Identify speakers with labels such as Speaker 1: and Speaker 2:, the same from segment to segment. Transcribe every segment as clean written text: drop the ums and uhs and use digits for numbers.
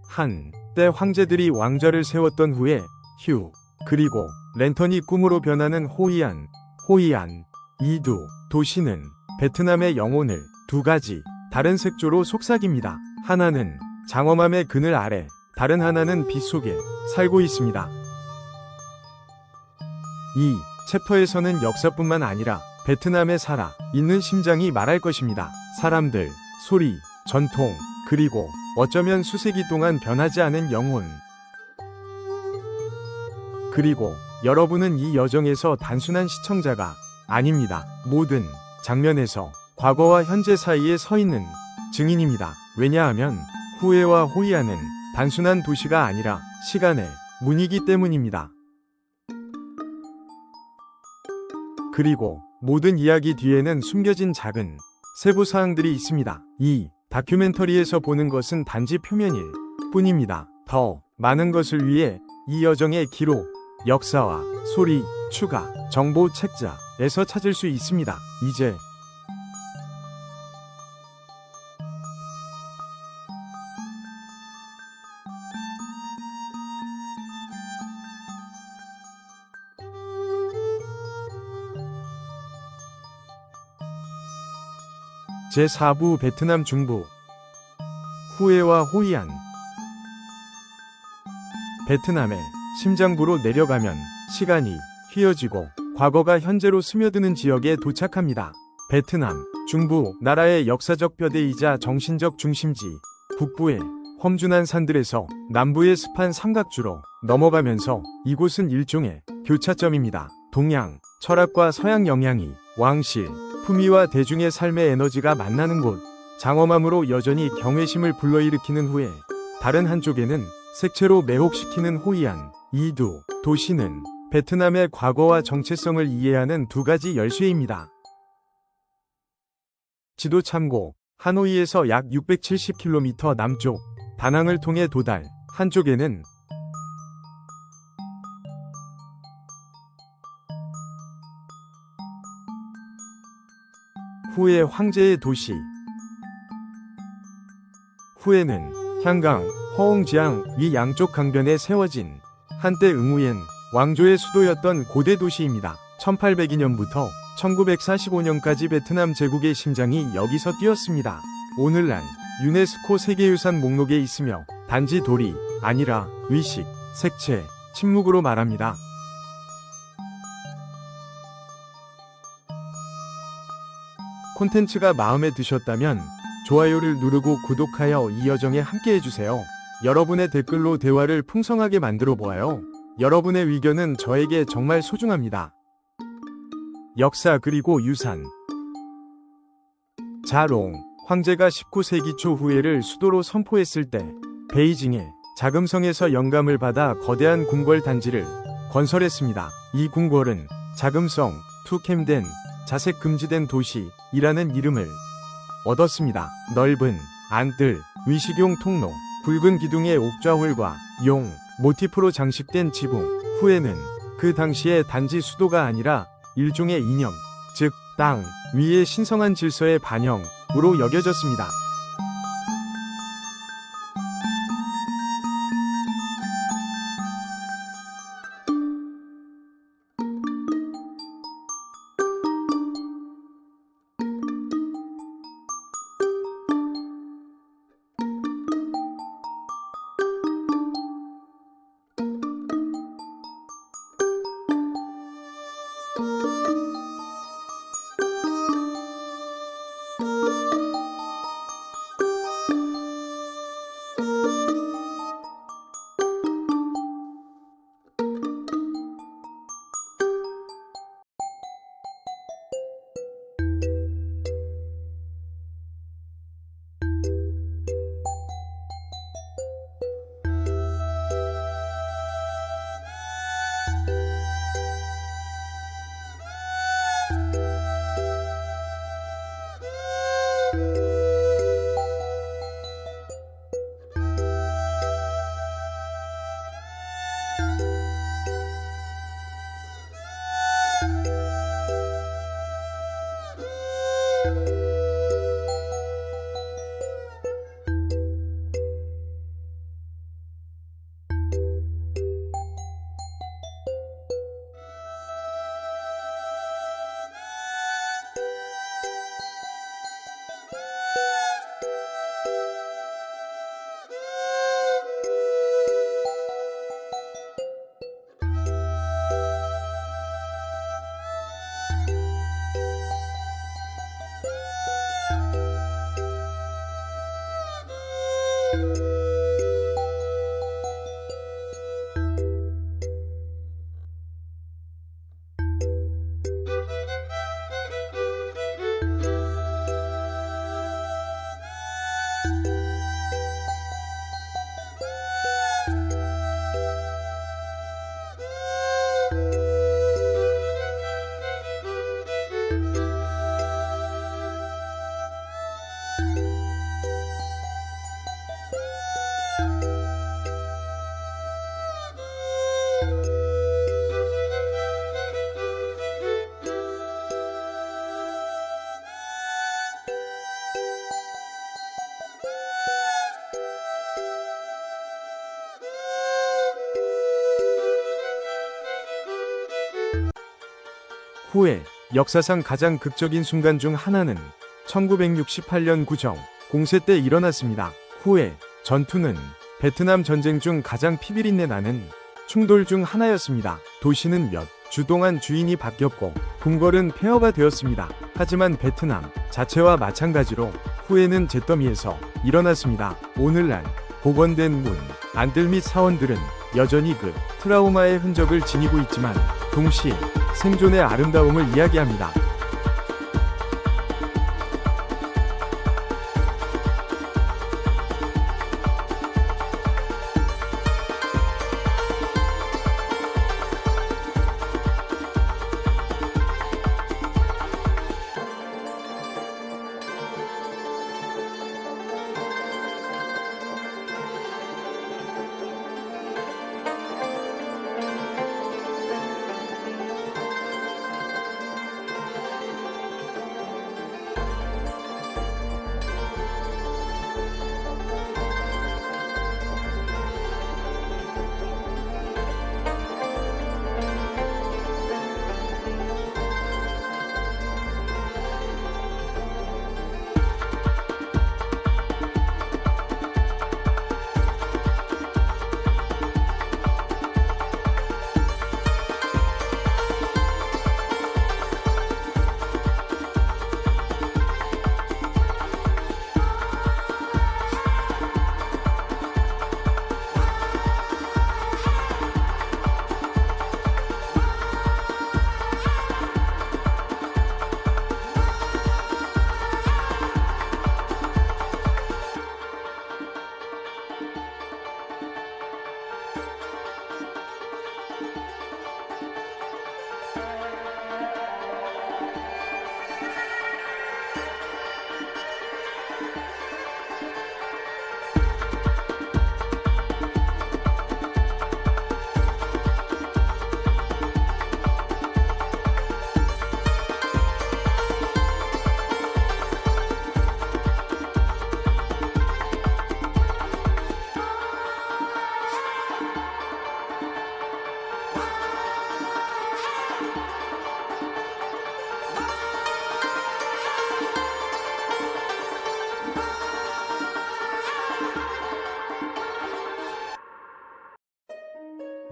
Speaker 1: 한때 황제들이 왕좌를 세웠던 후에 휴 그리고 랜턴이 꿈으로 변하는 호이안, 이두 도시는 베트남의 영혼을 두 가지 다른 색조로 속삭입니다. 하나는 장엄함의 그늘 아래, 다른 하나는 빛 속에 살고 있습니다. 이 챕터에서는 역사뿐만 아니라 베트남에 살아 있는 심장이 말할 것입니다. 사람들, 소리, 전통, 그리고 어쩌면 수세기 동안 변하지 않은 영혼. 그리고 여러분은 이 여정에서 단순한 시청자가 아닙니다. 모든 장면에서 과거와 현재 사이에 서 있는 증인입니다. 왜냐하면 후에와 호이안은 단순한 도시가 아니라 시간의 문이기 때문입니다. 그리고 모든 이야기 뒤에는 숨겨진 작은 세부 사항들이 있습니다. 이 다큐멘터리에서 보는 것은 단지 표면일 뿐입니다. 더 많은 것을 위해 이 여정의 기록, 역사와 소리, 추가, 정보 책자에서 찾을 수 있습니다. 이제 제4부 베트남 중부 후에와 호이안. 베트남의 심장부로 내려가면 시간이 휘어지고 과거가 현재로 스며드는 지역에 도착합니다. 베트남 중부 나라의 역사적 뼈대이자 정신적 중심지, 북부의 험준한 산들에서 남부의 습한 삼각주로 넘어가면서 이곳은 일종의 교차점입니다. 동양 철학과 서양 영향이 왕실, 품위와 대중의 삶의 에너지가 만나는 곳. 장엄함으로 여전히 경외심을 불러일으키는 후에 다른 한쪽에는 색채로 매혹시키는 호이안, 이두 도시는 베트남의 과거와 정체성을 이해하는 두 가지 열쇠입니다. 지도 참고. 하노이에서 약 670km 남쪽 다낭을 통해 도달. 한쪽에는 후에 황제의 도시. 후에는 향강, 허옹지앙 위 양쪽 강변에 세워진 한때 응우옌 왕조의 수도였던 고대 도시입니다. 1802년부터 1945년까지 베트남 제국의 심장이 여기서 뛰었습니다. 오늘날 유네스코 세계유산 목록에 있으며 단지 돌이 아니라 의식, 색채, 침묵으로 말합니다. 콘텐츠가 마음에 드셨다면 좋아요를 누르고 구독하여 이 여정에 함께 해주세요. 여러분의 댓글로 대화를 풍성하게 만들어 보아요. 여러분의 의견은 저에게 정말 소중합니다. 역사 그리고 유산. 자롱 황제가 19세기 초 후예를 수도로 선포했을 때 베이징의 자금성에서 영감을 받아 거대한 궁궐 단지를 건설했습니다. 이 궁궐은 자금성, 투캠된 자색 금지된 도시이라는 이름을 얻었습니다. 넓은 안뜰, 위식용 통로, 굵은 기둥의 옥좌홀과 용, 모티프로 장식된 지붕. 후에는 그 당시에 단지 수도가 아니라 일종의 이념, 즉 땅 위의 신성한 질서의 반영으로 여겨졌습니다. 후에 역사상 가장 극적인 순간 중 하나는 1968년 구정 공세 때 일어났습니다. 후에 전투는 베트남 전쟁 중 가장 피비린내 나는 충돌 중 하나였습니다. 도시는 몇 주 동안 주인이 바뀌었고 궁궐은 폐허가 되었습니다. 하지만 베트남 자체와 마찬가지로 후에는 잿더미에서 일어났습니다. 오늘날 복원된 문, 안들 및 사원들은 여전히 그 트라우마의 흔적을 지니고 있지만 동시에 생존의 아름다움을 이야기합니다.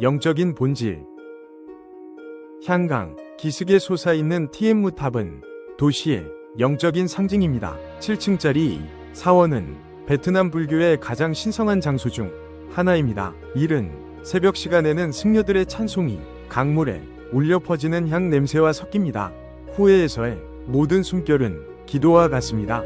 Speaker 1: 영적인 본질. 향강, 기슭에 솟아있는 티엠무탑은 도시의 영적인 상징입니다. 7층짜리 사원은 베트남 불교의 가장 신성한 장소 중 하나입니다. 이른 새벽 시간에는 승려들의 찬송이 강물에 울려 퍼지는 향 냄새와 섞입니다. 후회에서의 모든 숨결은 기도와 같습니다.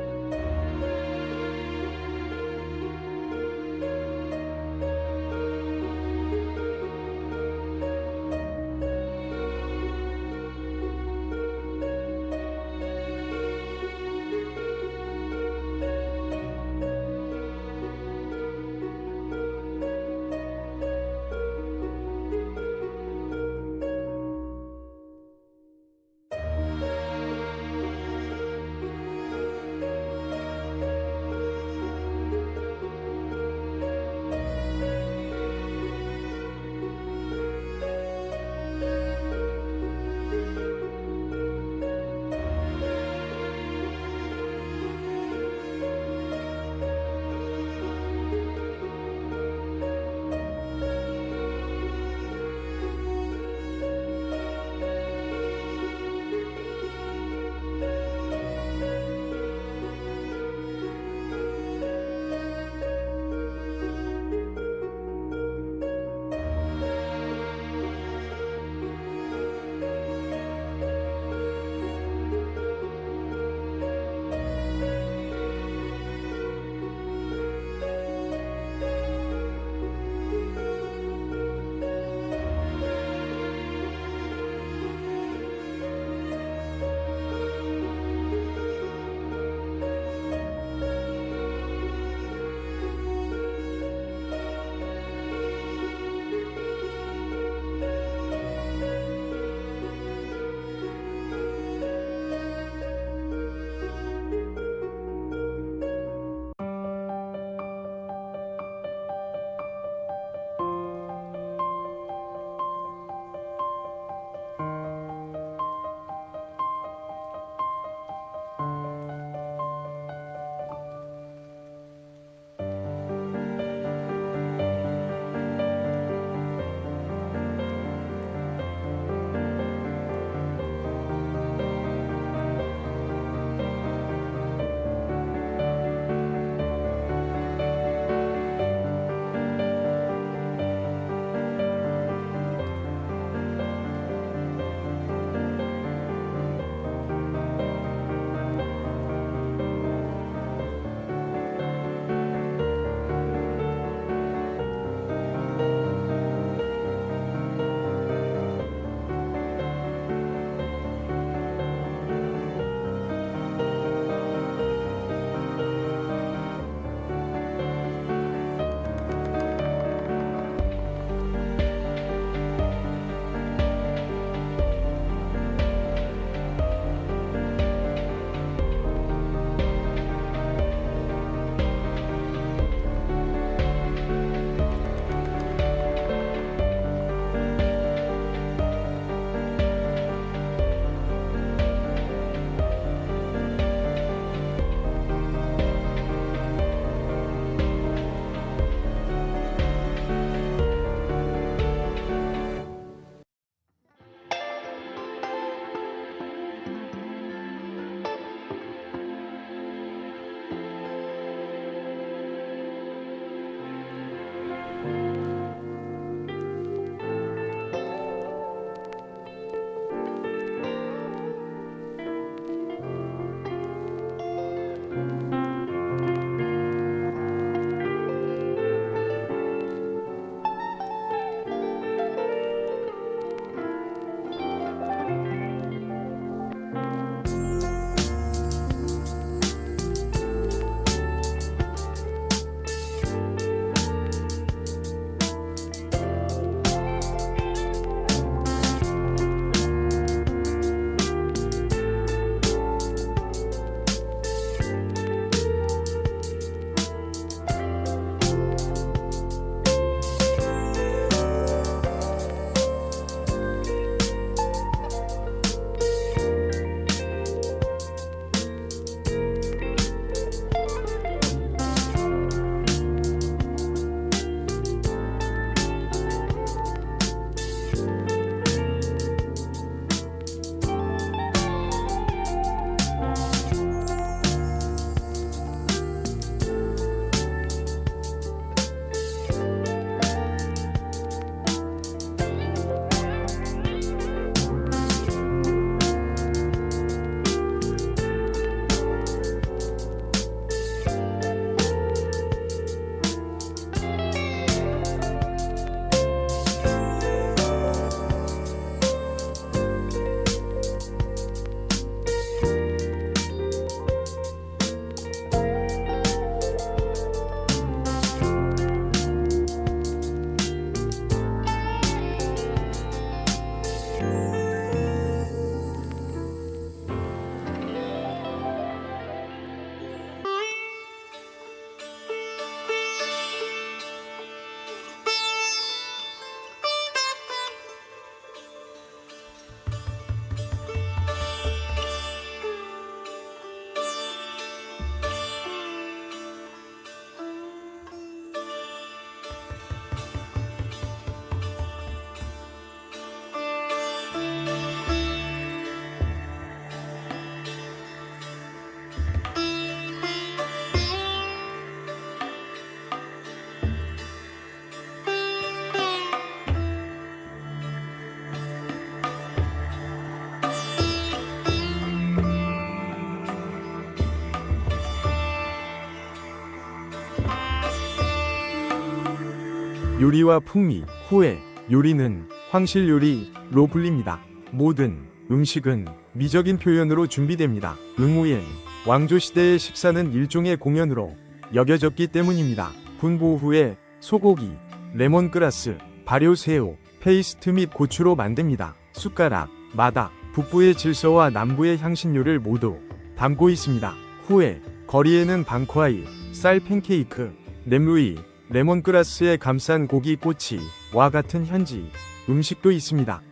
Speaker 1: 요리와 풍미, 후회, 요리는 황실 요리로 불립니다. 모든 음식은 미적인 표현으로 준비됩니다. 응우엔 왕조시대의 식사는 일종의 공연으로 여겨졌기 때문입니다. 분보 후에 소고기, 레몬그라스, 발효새우, 페이스트 및 고추로 만듭니다. 숟가락, 마다, 북부의 질서와 남부의 향신료를 모두 담고 있습니다. 후에 거리에는 방콰이, 쌀 팬케이크, 넴루이, 레몬그라스에 감싼 고기 꼬치와 같은 현지 음식도 있습니다.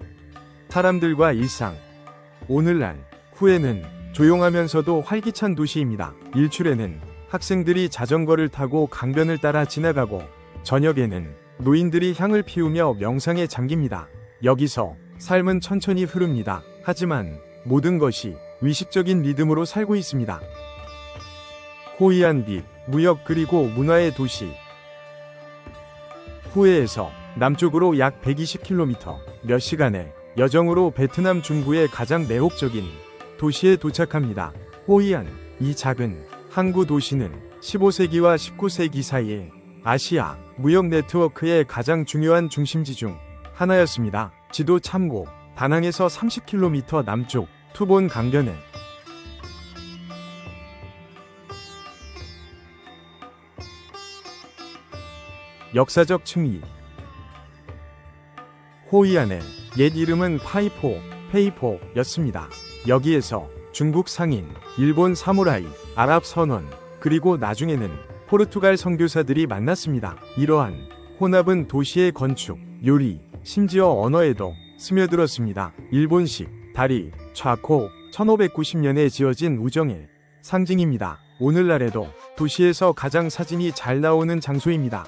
Speaker 1: 사람들과 일상. 오늘날 후에는 조용하면서도 활기찬 도시입니다. 일출에는 학생들이 자전거를 타고 강변을 따라 지나가고 저녁에는 노인들이 향을 피우며 명상에 잠깁니다. 여기서 삶은 천천히 흐릅니다. 하지만 모든 것이 의식적인 리듬으로 살고 있습니다. 호이안 빛, 무역 그리고 문화의 도시. 후에에서 남쪽으로 약 120km, 몇 시간의 여정으로 베트남 중부의 가장 매혹적인 도시에 도착합니다. 호이안. 이 작은 항구 도시는 15세기와 19세기 사이에 아시아 무역 네트워크의 가장 중요한 중심지 중 하나였습니다. 지도 참고 다낭에서 30km 남쪽 투본 강변에 역사적 층위. 호이안의 옛 이름은 페이포였습니다. 여기에서 중국 상인, 일본 사무라이, 아랍 선원, 그리고 나중에는 포르투갈 선교사들이 만났습니다. 이러한 혼합은 도시의 건축, 요리, 심지어 언어에도 스며들었습니다. 일본식, 다리, 차코, 1590년에 지어진 우정의 상징입니다. 오늘날에도 도시에서 가장 사진이 잘 나오는 장소입니다.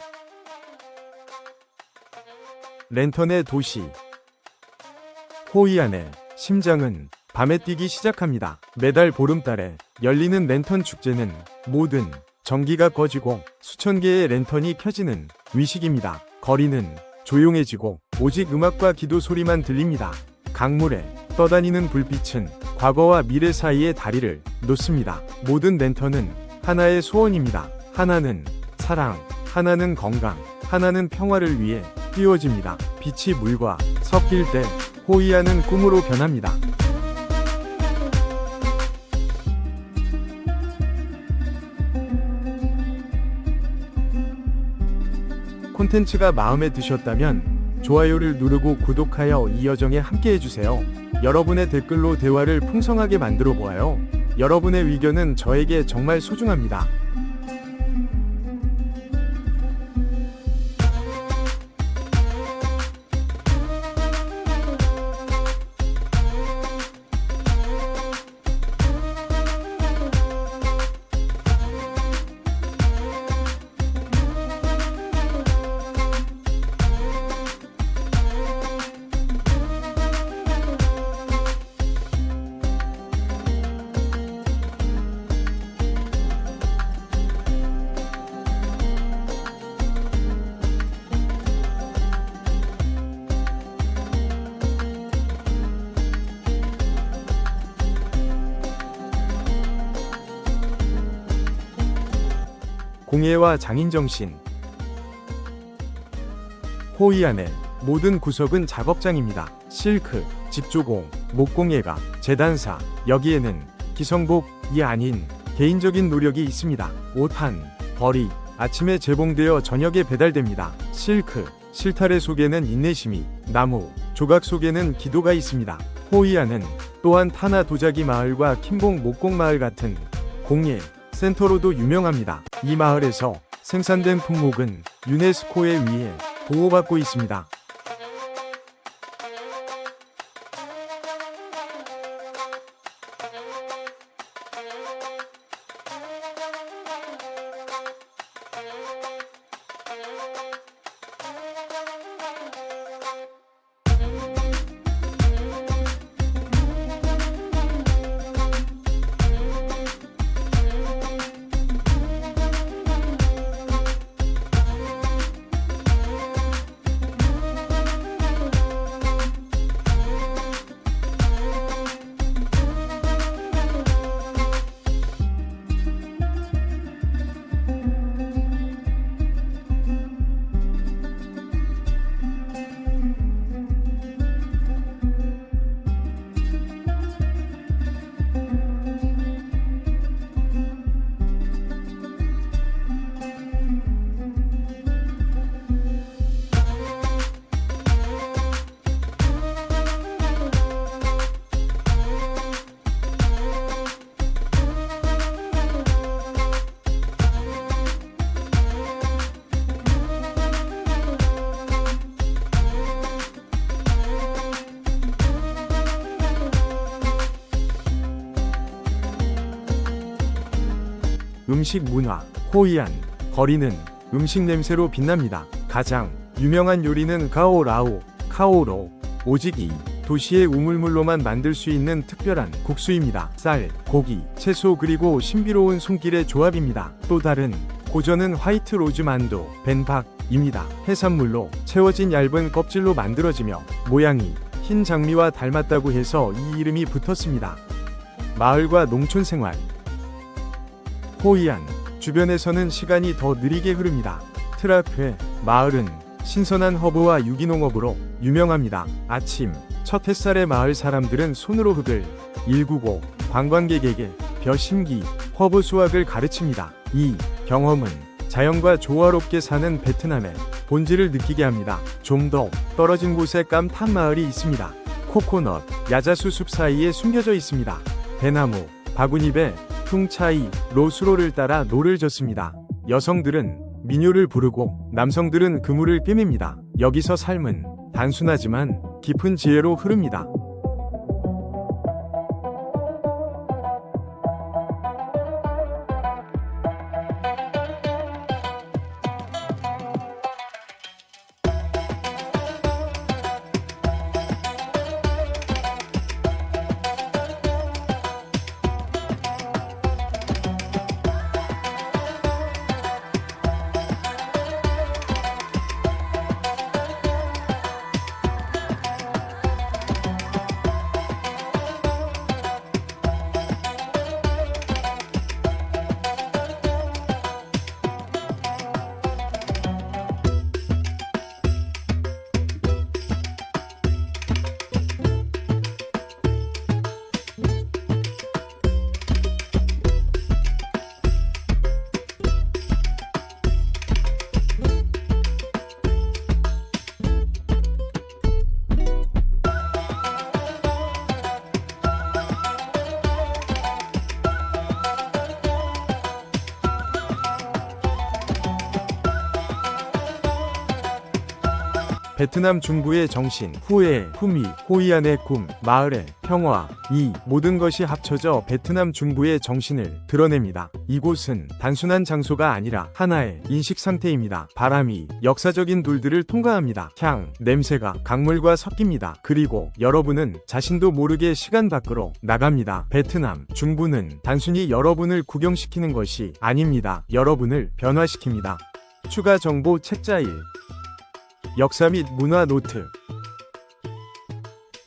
Speaker 1: 랜턴의 도시. 호이안의 심장은 밤에 뛰기 시작합니다. 매달 보름달에 열리는 랜턴 축제는 모든 전기가 꺼지고 수천 개의 랜턴이 켜지는 의식입니다. 거리는 조용해지고 오직 음악과 기도 소리만 들립니다. 강물에 떠다니는 불빛은 과거와 미래 사이의 다리를 놓습니다. 모든 랜턴은 하나의 소원입니다. 하나는 사랑, 하나는 건강, 하나는 평화를 위해 띄워집니다. 빛이 물과 섞일 때 호이안은 꿈으로 변합니다. 콘텐츠가 마음에 드셨다면 좋아요를 누르고 구독하여 이 여정에 함께 해주세요. 여러분의 댓글로 대화를 풍성하게 만들어 보아요. 여러분의 의견은 저에게 정말 소중합니다. 공예와 장인정신. 호이안의 모든 구석은 작업장입니다. 실크, 집조공, 목공예가, 재단사, 여기에는 기성복이 아닌 개인적인 노력이 있습니다. 옷 한 벌이 아침에 재봉되어 저녁에 배달됩니다. 실크, 실타래 속에는 인내심이, 나무, 조각 속에는 기도가 있습니다. 호이안은 또한 타나 도자기 마을과 킴봉 목공 마을 같은 공예 센터로도 유명합니다. 이 마을에서 생산된 품목은 유네스코에 의해 보호받고 있습니다. 음식 문화. 호이안 거리는 음식 냄새로 빛납니다. 가장 유명한 요리는 가오라오, 카오로. 오직 이 도시의 우물물로만 만들 수 있는 특별한 국수입니다. 쌀, 고기, 채소 그리고 신비로운 손길의 조합입니다. 또 다른 고전은 화이트 로즈 만두, 벤박입니다. 해산물로 채워진 얇은 껍질로 만들어지며 모양이 흰 장미와 닮았다고 해서 이 이름이 붙었습니다. 마을과 농촌 생활. 호이안 주변에서는 시간이 더 느리게 흐릅니다. 트라페 마을은 신선한 허브와 유기농업으로 유명합니다. 아침 첫 햇살에 마을 사람들은 손으로 흙을 일구고 관광객에게 벼심기, 허브 수확을 가르칩니다. 이 경험은 자연과 조화롭게 사는 베트남의 본질을 느끼게 합니다. 좀 더 떨어진 곳에 깜탄 마을이 있습니다. 코코넛, 야자수 숲 사이에 숨겨져 있습니다. 대나무, 바구니배, 퉁차이, 로수로를 따라 노를 젓습니다. 여성들은 민요를 부르고 남성들은 그물을 꿰맵니다. 여기서 삶은 단순하지만 깊은 지혜로 흐릅니다. 베트남 중부의 정신, 후에, 후미, 호이안의 꿈, 마을의 평화, 이 모든 것이 합쳐져 베트남 중부의 정신을 드러냅니다. 이곳은 단순한 장소가 아니라 하나의 인식 상태입니다. 바람이 역사적인 돌들을 통과합니다. 향, 냄새가 강물과 섞입니다. 그리고 여러분은 자신도 모르게 시간 밖으로 나갑니다. 베트남 중부는 단순히 여러분을 구경시키는 것이 아닙니다. 여러분을 변화시킵니다. 추가 정보 책자 1. 역사 및 문화 노트.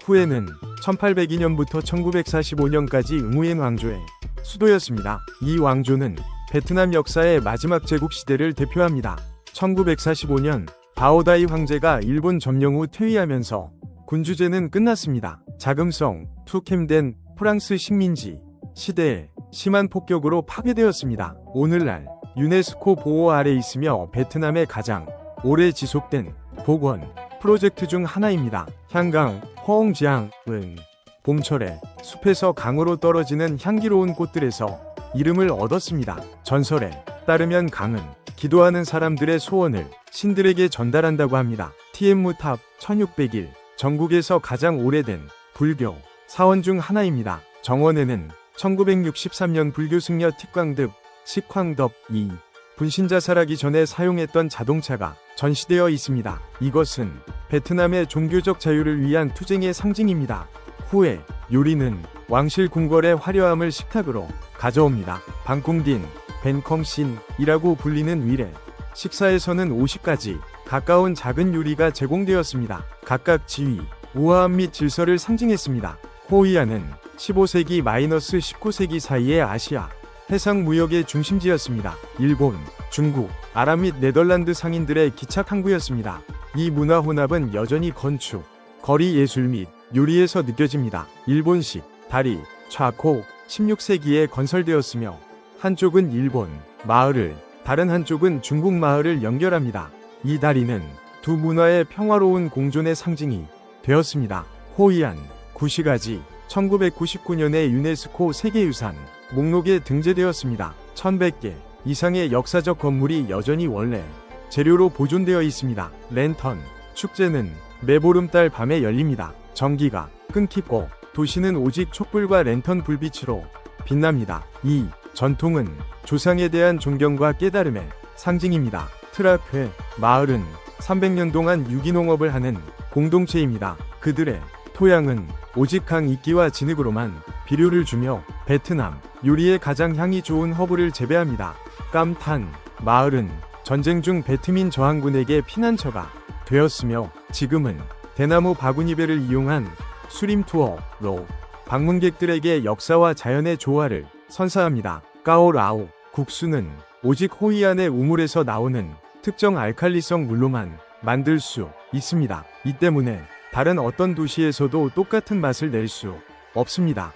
Speaker 1: 후에는 1802년부터 1945년까지 응우옌 왕조의 수도였습니다. 이 왕조는 베트남 역사의 마지막 제국 시대를 대표합니다. 1945년 바오다이 황제가 일본 점령 후 퇴위하면서 군주제는 끝났습니다. 자금성, 투캠된 프랑스 식민지 시대에 심한 폭격으로 파괴되었습니다. 오늘날 유네스코 보호 아래 있으며 베트남의 가장 오래 지속된 복원 프로젝트 중 하나입니다. 향강, 허옹지앙은 봄철에 숲에서 강으로 떨어지는 향기로운 꽃들에서 이름을 얻었습니다. 전설에 따르면 강은 기도하는 사람들의 소원을 신들에게 전달한다고 합니다. 티엠무탑 1600일 전국에서 가장 오래된 불교 사원 중 하나입니다. 정원에는 1963년 불교 승려 틱광듭, 식황덥2 분신자살하기 전에 사용했던 자동차가 전시되어 있습니다. 이것은 베트남의 종교적 자유를 위한 투쟁의 상징입니다. 후에 요리는 왕실 궁궐의 화려함을 식탁으로 가져옵니다. 방콩딘, 벤컹신이라고 불리는 위례 식사에서는 50가지 가까운 작은 요리가 제공되었습니다. 각각 지위, 우아함 및 질서를 상징했습니다. 호이안은 15세기-19세기 사이의 아시아 해상 무역의 중심지였습니다. 일본, 중국, 아랍 및 네덜란드 상인들의 기착 항구였습니다. 이 문화 혼합은 여전히 건축, 거리 예술 및 요리에서 느껴집니다. 일본식 다리, 차코 16세기에 건설되었으며 한쪽은 일본 마을을, 다른 한쪽은 중국 마을을 연결합니다. 이 다리는 두 문화의 평화로운 공존의 상징이 되었습니다. 호이안 구시가지 1999년에 유네스코 세계유산 목록에 등재되었습니다. 1100개 이상의 역사적 건물이 여전히 원래 재료로 보존되어 있습니다. 랜턴 축제는 매보름달 밤에 열립니다. 전기가 끊기고 도시는 오직 촛불과 랜턴 불빛으로 빛납니다. 이 전통은 조상에 대한 존경과 깨달음의 상징입니다. 트라페 마을은 300년 동안 유기농업을 하는 공동체입니다. 그들의 토양은 오직 강 이끼와 진흙으로만 비료를 주며 베트남 요리에 가장 향이 좋은 허브를 재배합니다. 깜탄 마을은 전쟁 중 베트민 저항군에게 피난처가 되었으며 지금은 대나무 바구니배를 이용한 수림 투어로 방문객들에게 역사와 자연의 조화를 선사합니다. 까오라오 국수는 오직 호이안의 우물에서 나오는 특정 알칼리성 물로만 만들 수 있습니다. 이 때문에 다른 어떤 도시에서도 똑같은 맛을 낼 수 없습니다.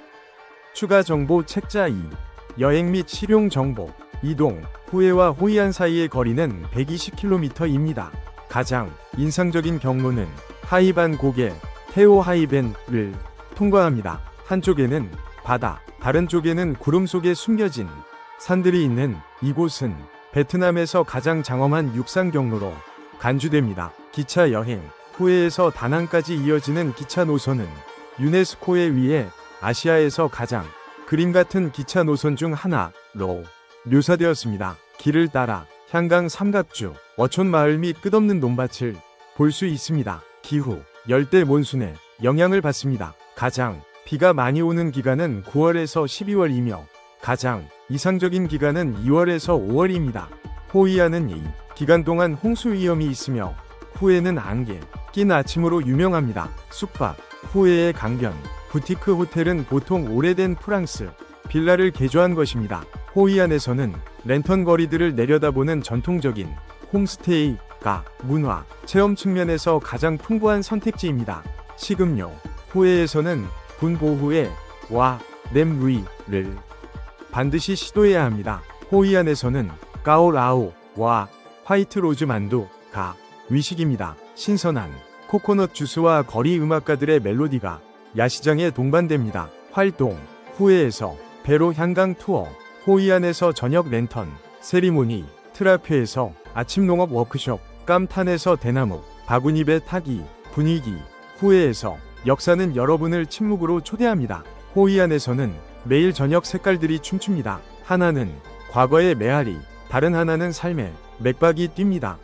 Speaker 1: 추가 정보 책자 2. 여행 및 실용 정보. 이동 후에와 호이안 사이의 거리는 120km입니다. 가장 인상적인 경로는 하이반 고개 테오 하이벤을 통과합니다. 한쪽에는 바다, 다른 쪽에는 구름 속에 숨겨진 산들이 있는 이곳은 베트남에서 가장 장엄한 육상 경로로 간주됩니다. 기차 여행 후에에서 다낭까지 이어지는 기차 노선은 유네스코에 의해 아시아에서 가장 그림 같은 기차 노선 중 하나로 묘사되었습니다. 길을 따라 향강 삼각주, 어촌 마을 및 끝없는 논밭을 볼 수 있습니다. 기후, 열대 몬순의 영향을 받습니다. 가장 비가 많이 오는 기간은 9월에서 12월이며 가장 이상적인 기간은 2월에서 5월입니다. 호이안은 이 기간 동안 홍수 위험이 있으며 후에는 안개 낀 아침으로 유명합니다. 숙박, 후에의 강변, 부티크 호텔은 보통 오래된 프랑스 빌라를 개조한 것입니다. 호이안에서는 랜턴 거리들을 내려다보는 전통적인 홈스테이가 문화, 체험 측면에서 가장 풍부한 선택지입니다. 식음료, 후에에서는 분보후에 와 냄루이를 반드시 시도해야 합니다. 호이안에서는 까오라오와 화이트 로즈 만두가 위식입니다. 신선한 코코넛 주스와 거리 음악가들의 멜로디가 야시장에 동반됩니다. 활동, 후에에서 배로 향강 투어, 호이안에서 저녁 랜턴, 세리모니, 트라페에서 아침 농업 워크숍, 깜탄에서 대나무, 바구니배 타기, 분위기, 후에에서 역사는 여러분을 침묵으로 초대합니다. 호이안에서는 매일 저녁 색깔들이 춤춥니다. 하나는 과거의 메아리, 다른 하나는 삶의 맥박이 뜁니다.